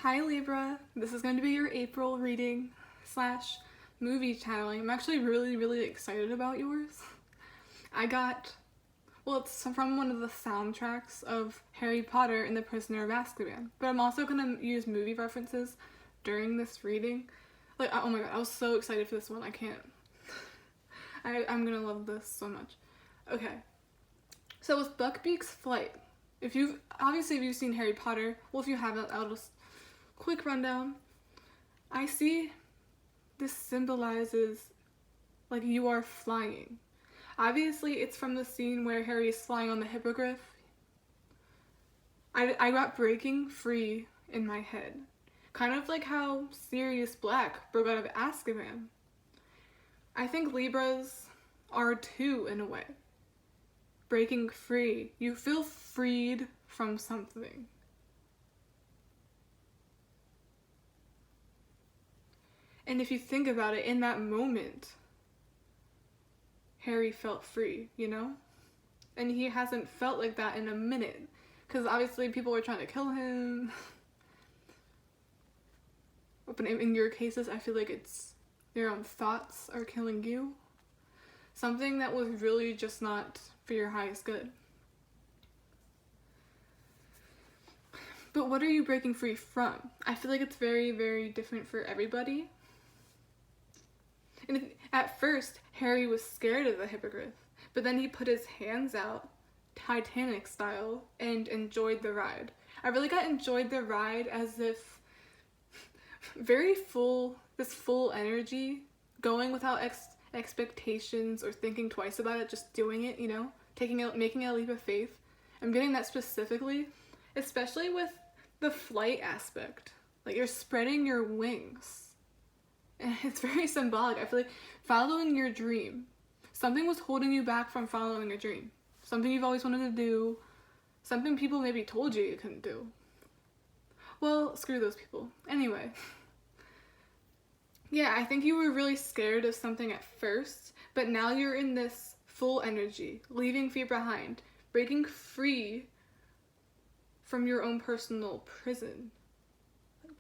Hi Libra, this is going to be your April reading slash movie channeling. I'm actually really excited about yours. It's from one of the soundtracks of Harry Potter and the Prisoner of Azkaban, but I'm also going to use movie references during this reading. Oh my god, I was so excited for this one, I can't. I'm going to love this so much. Okay, so with Buckbeak's flight, if you've seen Harry Potter, well if you haven't, I'll just quick rundown. I see this symbolizes like you are flying. Obviously it's from the scene where Harry is flying on the hippogriff. I got breaking free in my head. Kind of like how Sirius Black broke out of Azkaban. I think Libras are too in a way. Breaking free. You feel freed from something. And if you think about it, in that moment, Harry felt free, you know? And he hasn't felt like that in a minute. Because obviously people were trying to kill him. But in your cases, I feel like it's your own thoughts are killing you. Something that was really just not for your highest good. But what are you breaking free from? I feel like it's very different for everybody. And at first, Harry was scared of the hippogriff, but then he put his hands out, Titanic style, and enjoyed the ride. I really got enjoyed the ride as if this full energy, going without expectations or thinking twice about it, just doing it, you know, making a leap of faith. I'm getting that specifically, especially with the flight aspect. Like you're spreading your wings. And it's very symbolic. I feel like following your dream. Something was holding you back from following a dream. Something you've always wanted to do. Something people maybe told you you couldn't do. Well, screw those people. Anyway. Yeah, I think you were really scared of something at first, but now you're in this full energy, leaving fear behind, breaking free from your own personal prison.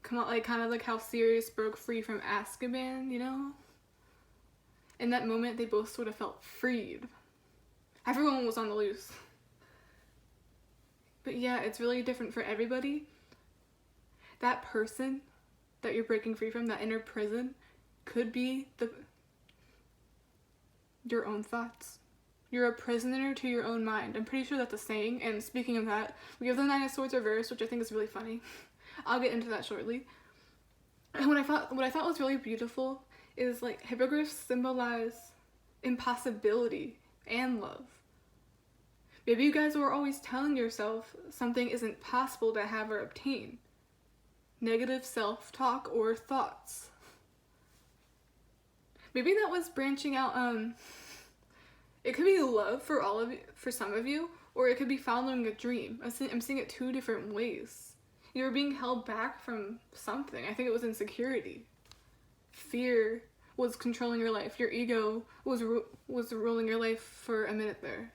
Come on, like kind of like how Sirius broke free from Azkaban, you know? In that moment, they both sort of felt freed. Everyone was on the loose. But yeah, it's really different for everybody. That person that you're breaking free from, that inner prison, could be your own thoughts. You're a prisoner to your own mind. I'm pretty sure that's a saying. And speaking of that, we have the Nine of Swords reversed, which I think is really funny. I'll get into that shortly. And what I thought was really beautiful is like hippogriffs symbolize impossibility and love. Maybe you guys were always telling yourself something isn't possible to have or obtain. Negative self-talk or thoughts. Maybe that was branching out. It could be love for some of you, or it could be following a dream. I'm seeing it two different ways. You were being held back from something. I think it was insecurity. Fear was controlling your life. Your ego was ruling your life for a minute there.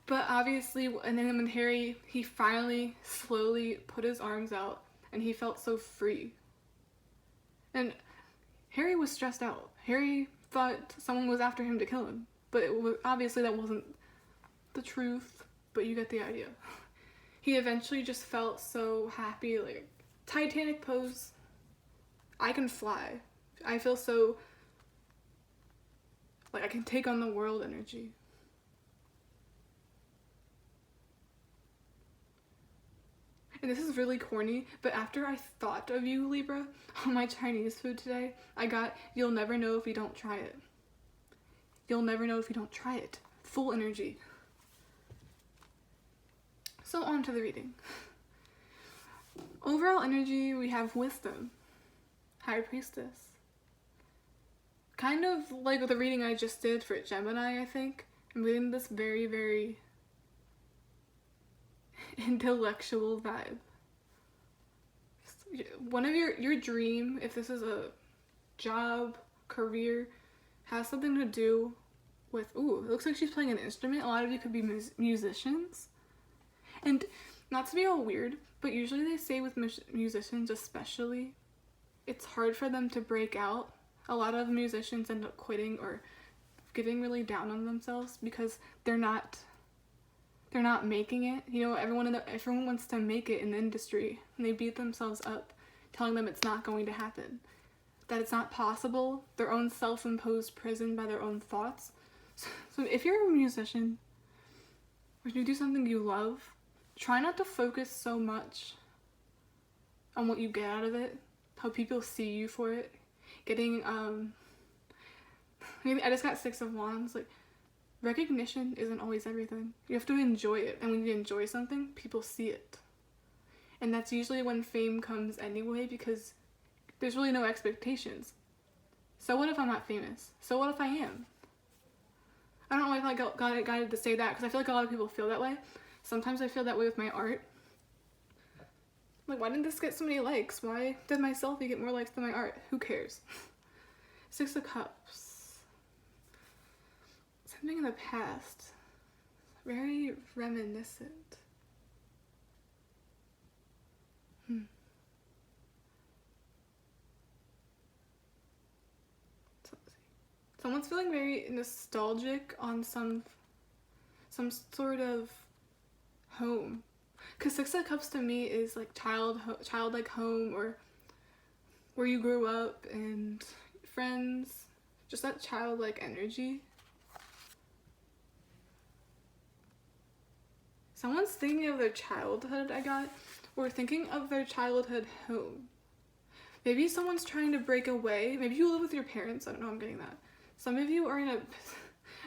But obviously, and then when Harry, he finally slowly put his arms out and he felt so free. And Harry was stressed out. Harry thought someone was after him to kill him. But obviously that wasn't the truth, but you get the idea. He eventually just felt so happy, like, Titanic pose. I can fly. I feel so, like, I can take on the world energy. And this is really corny, but after I thought of you, Libra, on my Chinese food today, I got, you'll never know if you don't try it. You'll never know if you don't try it. Full energy. So on to the reading. Overall energy, we have wisdom, High Priestess. Kind of like the reading I just did for Gemini, I think. I'm getting this very intellectual vibe. One of your dream, if this is a job, career, has something to do with, it looks like she's playing an instrument. A lot of you could be musicians. And Not to be all weird, but usually they say with musicians especially, it's hard for them to break out. A lot of musicians end up quitting or getting really down on themselves because they're not making it. You know, everyone wants to make it in the industry, and they beat themselves up, telling them it's not going to happen, that it's not possible, their own self-imposed prison by their own thoughts. So if you're a musician, or you do something you love, try not to focus so much on what you get out of it, how people see you for it. I just got 6 of Wands. Like, recognition isn't always everything. You have to enjoy it, and when you enjoy something, people see it. And that's usually when fame comes anyway, because there's really no expectations. So what if I'm not famous? So what if I am? I don't know if I got guided to say that, because I feel like a lot of people feel that way. Sometimes I feel that way with my art. Like, why didn't this get so many likes? Why did my selfie get more likes than my art? Who cares? 6 of Cups. Something in the past. Very reminiscent. Someone's feeling very nostalgic on some sort of home. Because 6 of Cups to me is like childlike home, or where you grew up and friends. Just that childlike energy. Someone's thinking of their childhood, or thinking of their childhood home. Maybe someone's trying to break away. Maybe you live with your parents. I don't know, I'm getting that. Some of you are in an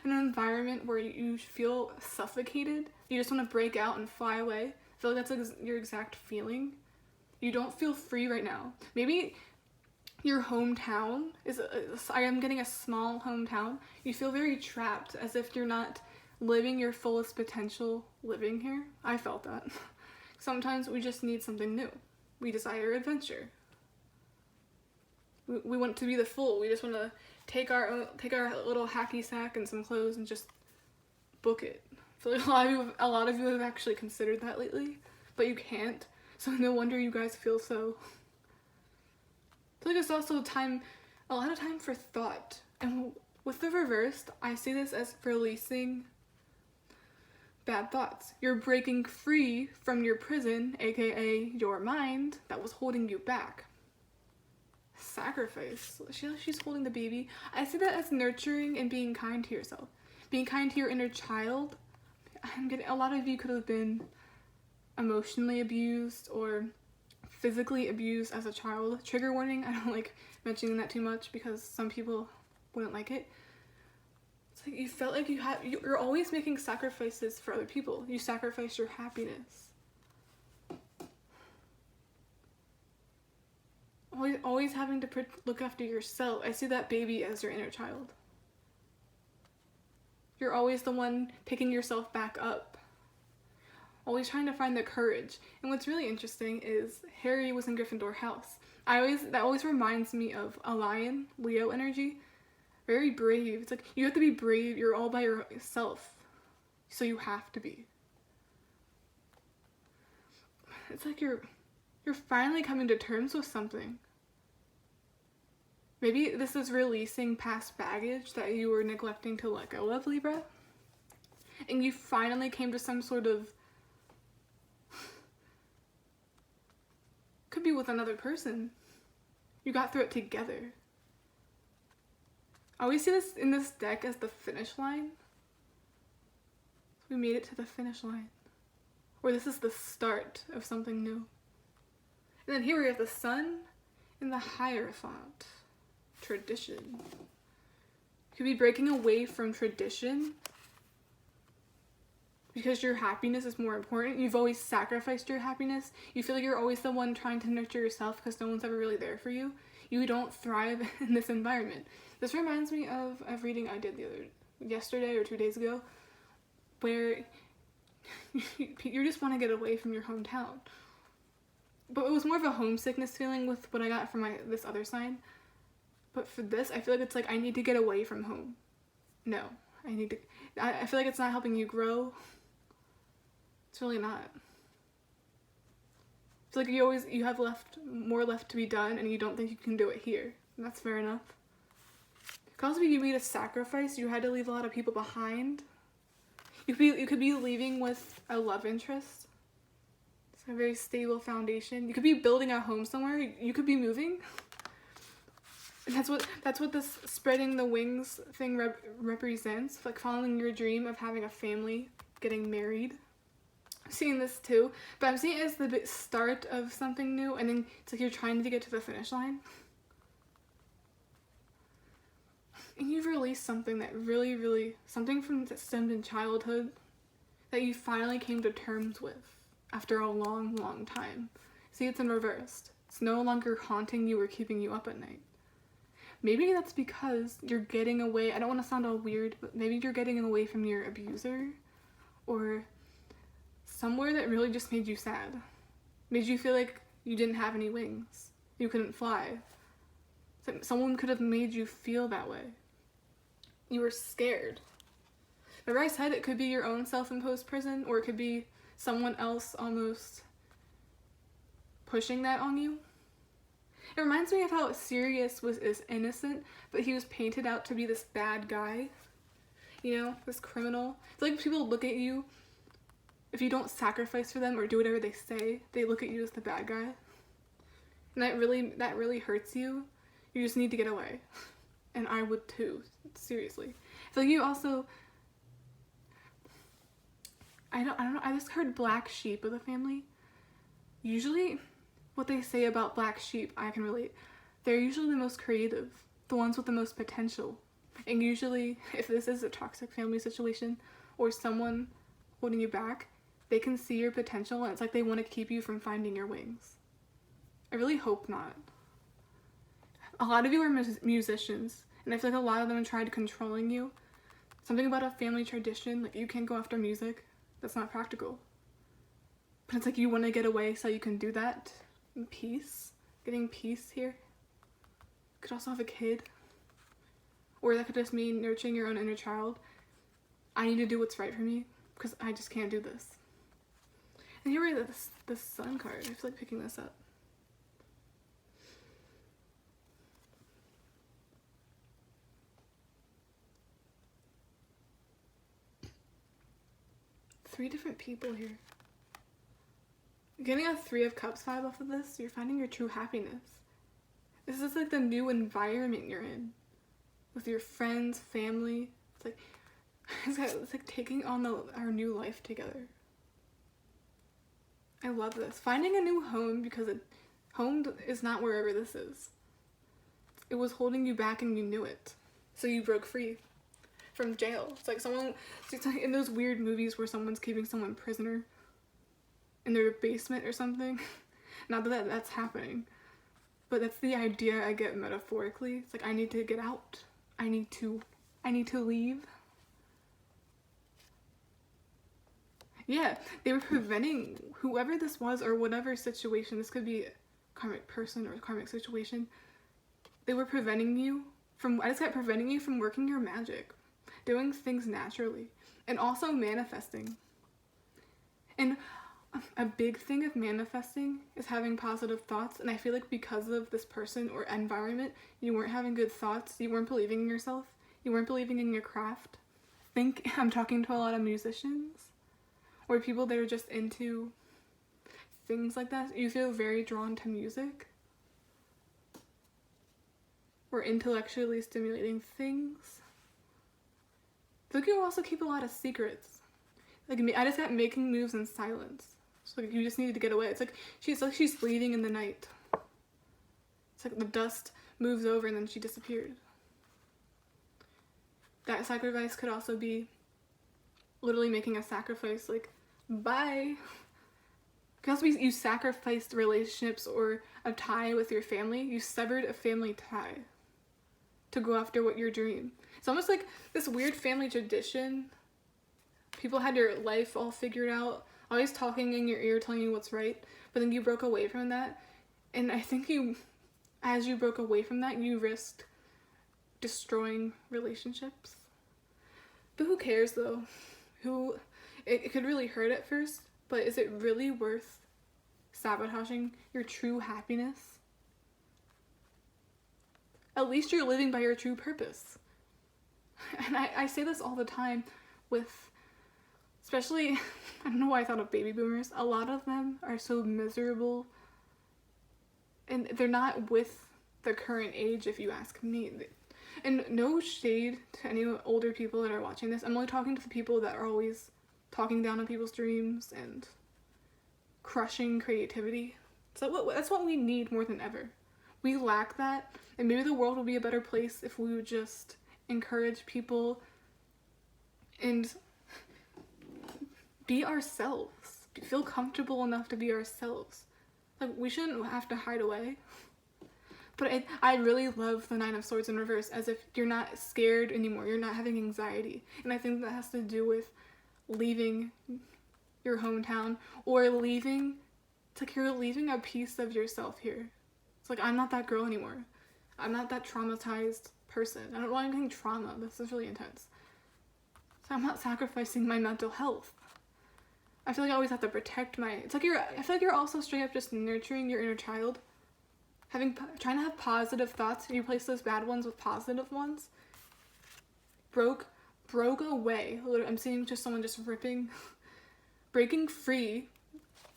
environment where you feel suffocated. You just want to break out and fly away. I feel like that's your exact feeling. You don't feel free right now. Maybe your hometown I am getting a small hometown. You feel very trapped, as if you're not living your fullest potential living here. I felt that. Sometimes we just need something new. We desire adventure. We want to be the fool. We just want to take our little hacky sack and some clothes and just book it. I feel like a lot of you have actually considered that lately, but you can't. So no wonder you guys feel so. I feel like it's also a lot of time for thought. And with the reversed, I see this as releasing bad thoughts. You're breaking free from your prison, aka your mind, that was holding you back. Sacrifice. She's holding the baby. I see that as nurturing and being kind to yourself. Being kind to your inner child. A lot of you could have been emotionally abused or physically abused as a child. Trigger warning, I don't like mentioning that too much because some people wouldn't like it. It's like you felt like you're always making sacrifices for other people. You sacrifice your happiness. Always having to look after yourself. I see that baby as your inner child. You're always the one picking yourself back up. Always trying to find the courage. And what's really interesting is Harry was in Gryffindor house. That always reminds me of a lion, Leo energy. Very brave. It's like you have to be brave. You're all by yourself. So you have to be. It's like you're finally coming to terms with something. Maybe this is releasing past baggage that you were neglecting to let go of, Libra. And you finally came to some sort of... Could be with another person. You got through it together. I always see this in this deck as the finish line. We made it to the finish line. Or this is the start of something new. And then here we have the Sun and the Hierophant. Tradition. You could be breaking away from tradition because your happiness is more important. You've always sacrificed your happiness. You feel like you're always the one trying to nurture yourself because no one's ever really there for you. You don't thrive in this environment. This reminds me of a reading I did yesterday or 2 days ago, where you just want to get away from your hometown. But it was more of a homesickness feeling with what I got from this other sign. But for this, I feel like it's like I need to get away from home. No, I feel like it's not helping you grow. It's really not. It's like you have more left to be done, and you don't think you can do it here. And that's fair enough. It could also be you made a sacrifice. You had to leave a lot of people behind. You could be leaving with a love interest. It's a very stable foundation. You could be building a home somewhere. You could be moving. And that's what this spreading the wings thing represents. Like following your dream of having a family, getting married. I'm seeing this too, but I'm seeing it as the start of something new, and then it's like you're trying to get to the finish line. And you've released something that something from that stemmed in childhood that you finally came to terms with after a long, long time. See, it's in reversed. It's no longer haunting you or keeping you up at night. Maybe that's because you're getting away. I don't want to sound all weird, but maybe you're getting away from your abuser, or somewhere that really just made you sad. Made you feel like you didn't have any wings. You couldn't fly. Someone could have made you feel that way. You were scared. Remember I said it could be your own self-imposed prison, or it could be someone else almost pushing that on you? It reminds me of how Sirius is innocent, but he was painted out to be this bad guy. You know, this criminal. It's like people look at you, if you don't sacrifice for them or do whatever they say, they look at you as the bad guy. And that really hurts you. You just need to get away. And I would too, seriously. So you also, I don't know, I just heard black sheep of the family. Usually, what they say about black sheep, I can relate. They're usually the most creative, the ones with the most potential. And usually, if this is a toxic family situation or someone holding you back, they can see your potential, and it's like they want to keep you from finding your wings. I really hope not. A lot of you are musicians, and I feel like a lot of them tried controlling you. Something about a family tradition, like you can't go after music, that's not practical. But it's like you want to get away so you can do that in peace. Getting peace here. You could also have a kid. Or that could just mean nurturing your own inner child. I need to do what's right for me, because I just can't do this. And here we have this sun card. I feel like picking this up. Three different people here. Getting a 3 of Cups vibe off of this, you're finding your true happiness. This is like the new environment you're in. With your friends, family. It's like taking on our new life together. I love this. Finding a new home, because home is not wherever this is. It was holding you back and you knew it. So you broke free from jail. It's like in those weird movies where someone's keeping someone prisoner in their basement or something. Not that that's happening, but that's the idea I get metaphorically. It's like I need to get out. I need to leave. Yeah, they were preventing whoever this was, or whatever situation, this could be a karmic person or a karmic situation, they were preventing you from working your magic, doing things naturally, and also manifesting. And a big thing of manifesting is having positive thoughts, and I feel like because of this person or environment, you weren't having good thoughts, you weren't believing in yourself, you weren't believing in your craft. I think I'm talking to a lot of musicians, or people that are just into things like that. You feel very drawn to music, or intellectually stimulating things. I think you also keep a lot of secrets. Like I just got making moves in silence. So like you just needed to get away. It's like she's leaving in the night. It's like the dust moves over and then she disappeared. That sacrifice could also be literally making a sacrifice, like, bye. It could also be you sacrificed relationships or a tie with your family. You severed a family tie to go after what your dream. It's almost like this weird family tradition. People had your life all figured out, always talking in your ear, telling you what's right, but then you broke away from that. And I think as you broke away from that, you risked destroying relationships. But who cares though? It could really hurt at first, but is it really worth sabotaging your true happiness, at least you're living by your true purpose. And I say this all the time with, especially, I don't know why I thought of baby boomers. A lot of them are so miserable, and they're not with the current age, if you ask me. And no shade to any older people that are watching this. I'm only talking to the people that are always talking down on people's dreams and crushing creativity. So that's what we need more than ever. We lack that, and maybe the world would be a better place if we would just encourage people and be ourselves. Feel comfortable enough to be ourselves. Like, we shouldn't have to hide away. But I really love the Nine of Swords in reverse, as if you're not scared anymore. You're not having anxiety. And I think that has to do with leaving your hometown, or leaving, it's like you're leaving a piece of yourself here. It's like, I'm not that girl anymore. I'm not that traumatized person. I don't know why I'm getting trauma. This is really intense. So I'm not sacrificing my mental health. I feel like I always have to protect it's like I feel like you're also straight up just nurturing your inner child. Trying to have positive thoughts, and you replace those bad ones with positive ones. Broke away. I'm seeing just someone just breaking free.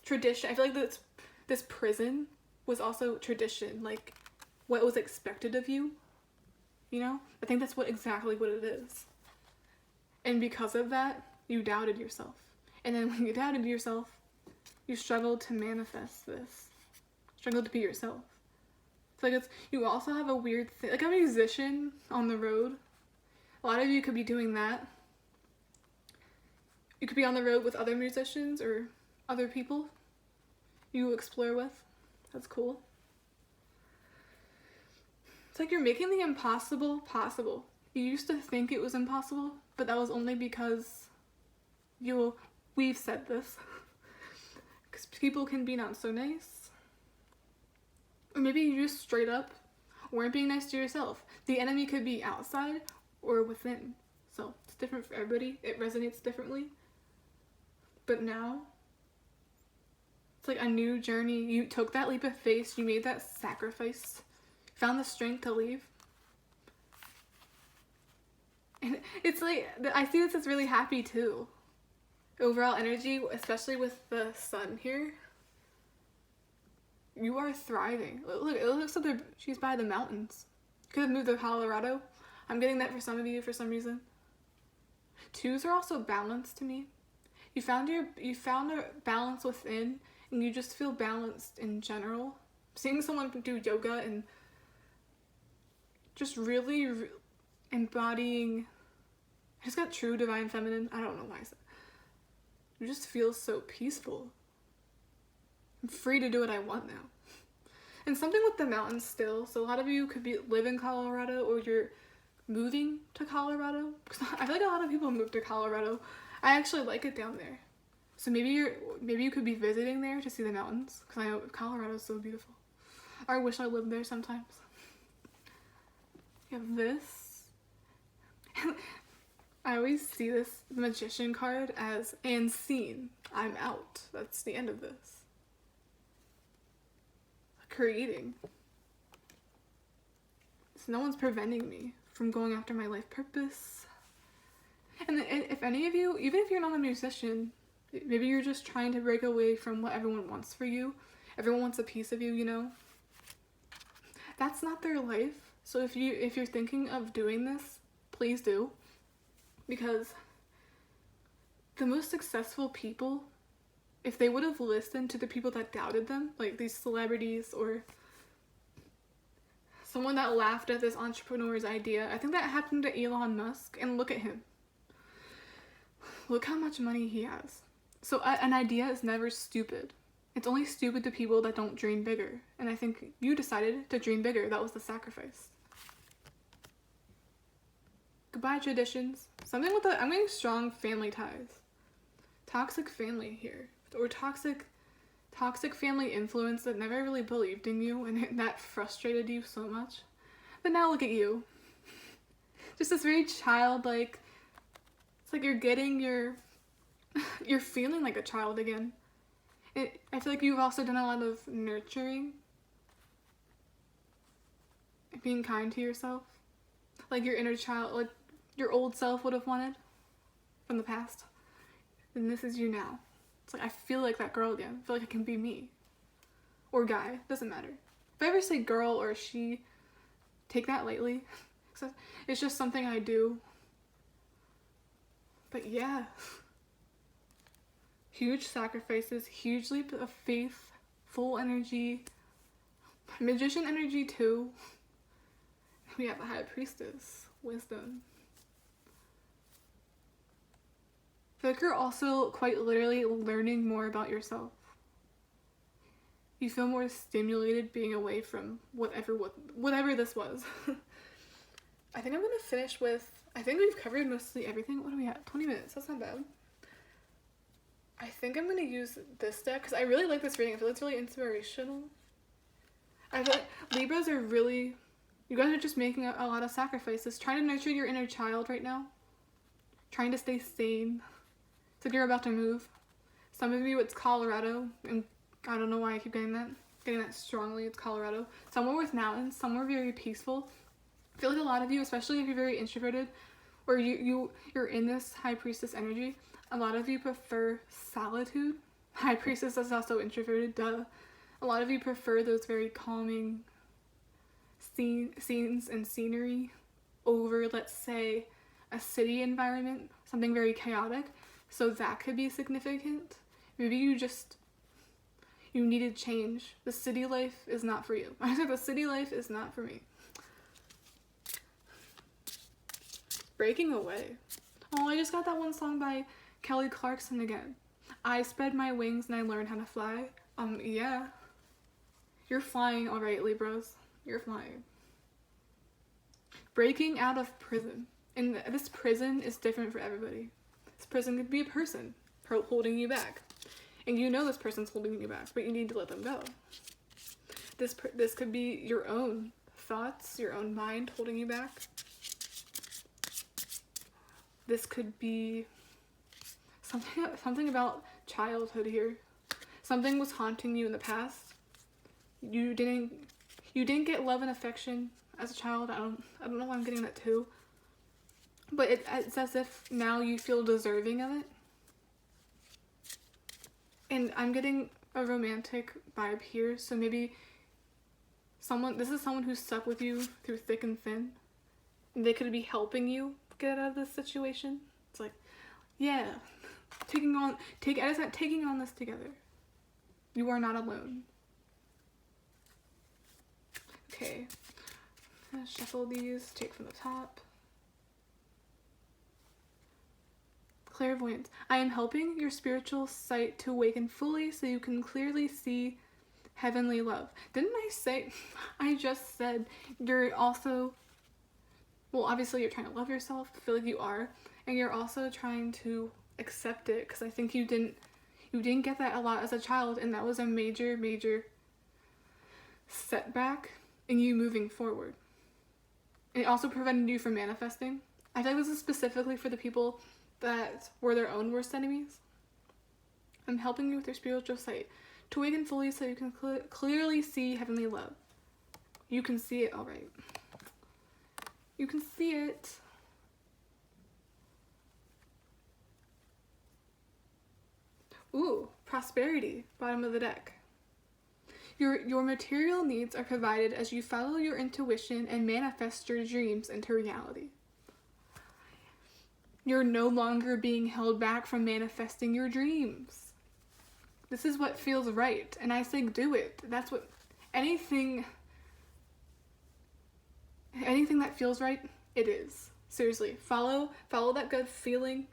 Tradition. I feel like this prison was also tradition, like what was expected of you. You know? I think that's exactly what it is. And because of that, you doubted yourself. And then when you doubted yourself, you struggled to manifest this. Struggled to be yourself. Like, you also have a weird thing, like a musician on the road. A lot of you could be doing that. You could be on the road with other musicians or other people you explore with. That's cool. It's like you're making the impossible possible. You used to think it was impossible, but that was only because we've said this. Because people can be not so nice. Or maybe you just straight up weren't being nice to yourself. The enemy could be outside or within. So it's different for everybody. It resonates differently. But now, it's like a new journey. You took that leap of faith. You made that sacrifice. Found the strength to leave. And it's like, I see this as really happy too. Overall energy, especially with the sun here. You are thriving. Look, it looks like she's by the mountains. Could have moved to Colorado. I'm getting that for some of you for some reason. Twos are also balanced to me. You found a balance within, and you just feel balanced in general. Seeing someone do yoga and just really embodying, I just got true divine feminine. I don't know why I said. You just feel so peaceful. I'm free to do what I want now. And something with the mountains still. So a lot of you could live in Colorado, or you're moving to Colorado. Because I feel like a lot of people move to Colorado. I actually like it down there. So maybe you could be visiting there to see the mountains. Because I know Colorado is so beautiful. Or I wish I lived there sometimes. You have this. I always see this magician card as, and seen. I'm out. That's the end of this. Creating. So no one's preventing me from going after my life purpose. And if any of you, even if you're not a musician, maybe you're just trying to break away from what everyone wants for you. Everyone wants a piece of you, you know? That's not their life. So if you're thinking of doing this, please do. Because the most successful people, if they would have listened to the people that doubted them, like these celebrities or someone that laughed at this entrepreneur's idea, I think that happened to Elon Musk, and look at him. Look how much money he has. So an idea is never stupid. It's only stupid to people that don't dream bigger. And I think you decided to dream bigger. That was the sacrifice. Goodbye traditions. Something with I'm getting strong family ties. Toxic family here. Or toxic family influence that never really believed in you, and that frustrated you so much. But now look at you. Just this very childlike, it's like you're feeling like a child again. I feel like you've also done a lot of nurturing, being kind to yourself, like your inner child, like your old self would have wanted from the past. And this is you now. It's like, I feel like that girl again. I feel like I can be me. Or guy, doesn't matter. If I ever say girl or she, take that lightly. It's just something I do. But yeah. Huge sacrifices, huge leap of faith, full energy, magician energy too. We have the high priestess, wisdom. I feel like you're also quite literally learning more about yourself. You feel more stimulated being away from whatever this was. I think I'm gonna finish with, I think we've covered mostly everything. What are we at? 20 minutes, that's not bad. I think I'm gonna use this deck because I really like this reading. I feel like it's really inspirational. I feel like Libras are really, you guys are just making a lot of sacrifices, trying to nurture your inner child right now, trying to stay sane. It's like you're about to move. Some of you, it's Colorado, and I don't know why I keep getting that strongly. It's Colorado. Somewhere with mountains, somewhere very peaceful. I feel like a lot of you, especially if you're very introverted, or you're in this high priestess energy, a lot of you prefer solitude. High priestess is also introverted, duh. A lot of you prefer those very calming scenes and scenery over, let's say, a city environment, something very chaotic. So that could be significant. Maybe you needed change. The city life is not for you. I said the city life is not for me. Breaking away. Oh, I just got that one song by Kelly Clarkson again. I spread my wings and I learned how to fly. Yeah. You're flying, alright, Libras. You're flying. Breaking out of prison. And this prison is different for everybody. This prison could be a person holding you back. And you know this person's holding you back, but you need to let them go. This could be your own thoughts, your own mind holding you back. This could be something about childhood here. Something was haunting you in the past. You didn't get love and affection as a child. I don't know why I'm getting that too. But it's as if now you feel deserving of it. And I'm getting a romantic vibe here, so maybe this is someone who's stuck with you through thick and thin. And they could be helping you get out of this situation. It's like, yeah, taking on this together. You are not alone. Okay, I'm gonna shuffle these, take from the top. Clairvoyance. I am helping your spiritual sight to awaken fully so you can clearly see heavenly love. Didn't I say, I just said you're also, well, obviously you're trying to love yourself, I feel like you are, and you're also trying to accept it, because I think you didn't get that a lot as a child, and that was a major, major setback in you moving forward. And it also prevented you from manifesting. I think this is specifically for the people that were their own worst enemies. I'm helping you with your spiritual sight to awaken fully so you can clearly see heavenly love. You can see it, all right. You can see it. Ooh, prosperity, bottom of the deck. Your material needs are provided as you follow your intuition and manifest your dreams into reality. You're no longer being held back from manifesting your dreams. This is what feels right, and I say do it. That's what, anything that feels right, it is. Seriously, follow that gut feeling.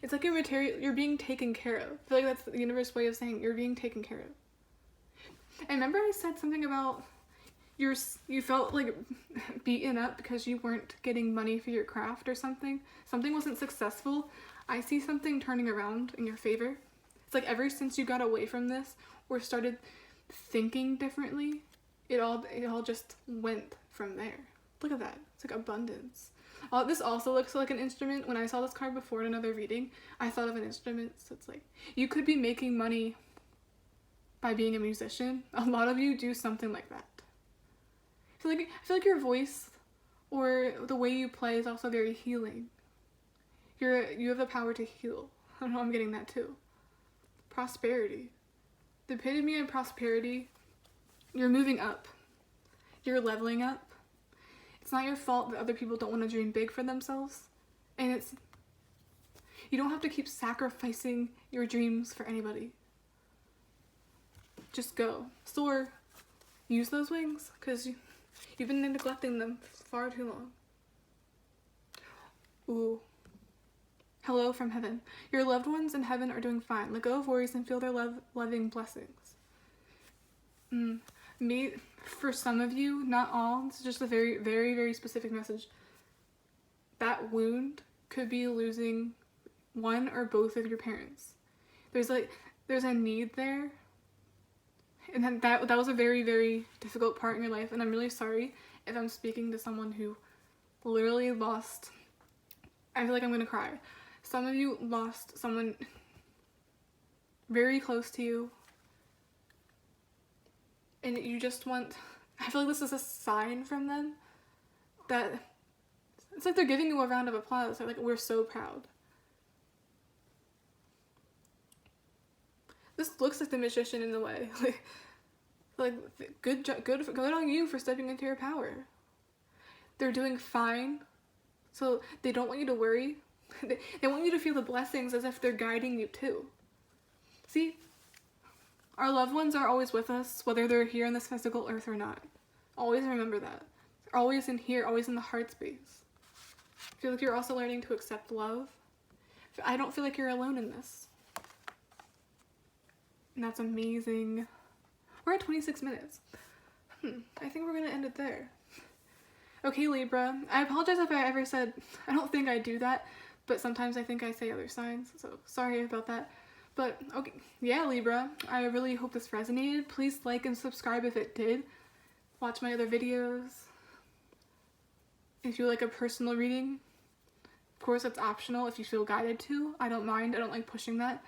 It's like you're being taken care of. I feel like that's the universe's way of saying you're being taken care of. And remember I said something about you felt like beaten up because you weren't getting money for your craft or something. Something wasn't successful. I see something turning around in your favor. It's like ever since you got away from this or started thinking differently, it all just went from there. Look at that. It's like abundance. This also looks like an instrument. When I saw this card before in another reading, I thought of an instrument. So it's like you could be making money by being a musician. A lot of you do something like that. I feel like your voice or the way you play is also very healing. You have the power to heal. I don't know, I'm getting that too. Prosperity. The epitome of prosperity. You're moving up. You're leveling up. It's not your fault that other people don't want to dream big for themselves. And you don't have to keep sacrificing your dreams for anybody. Just go. Soar. Use those wings, because you've been neglecting them far too long. Ooh. Hello from heaven. Your loved ones in heaven are doing fine. Let go of worries and feel their loving blessings. For some of you, not all, this is just a very, very, very specific message. That wound could be losing one or both of your parents. There's a need there. And then that was a very, very difficult part in your life. And I'm really sorry if I'm speaking to someone who literally lost. I feel like I'm gonna cry. Some of you lost someone very close to you. And you just want, I feel like this is a sign from them that it's like they're giving you a round of applause. They're like, we're so proud. This looks like the magician in a way. like good on you for stepping into your power. They're doing fine. So they don't want you to worry. They want you to feel the blessings as if they're guiding you too. See? Our loved ones are always with us, whether they're here on this physical earth or not. Always remember that. They're always in here, always in the heart space. I feel like you're also learning to accept love. I don't feel like you're alone in this. And that's amazing. We're at 26 minutes. I think we're going to end it there. Okay, Libra. I apologize if I ever said, I don't think I do that, but sometimes I think I say other signs, so sorry about that. But, okay, yeah, Libra, I really hope this resonated. Please like and subscribe if it did. Watch my other videos. If you like a personal reading, of course, it's optional if you feel guided to. I don't mind. I don't like pushing that.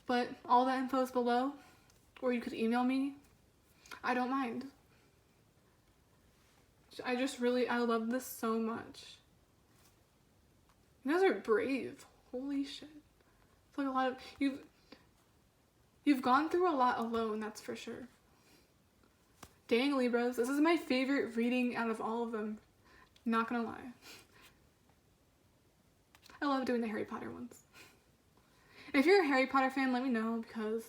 But all that info is below, or you could email me. I don't mind. I love this so much. You guys are brave. Holy shit. It's like a lot of, you've gone through a lot alone, that's for sure. Dang, Libras, this is my favorite reading out of all of them. Not gonna lie. I love doing the Harry Potter ones. And if you're a Harry Potter fan, let me know, because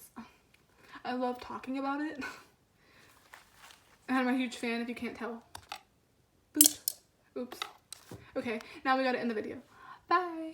I love talking about it. And I'm a huge fan, if you can't tell. Oops. Okay, now we gotta end the video. Bye!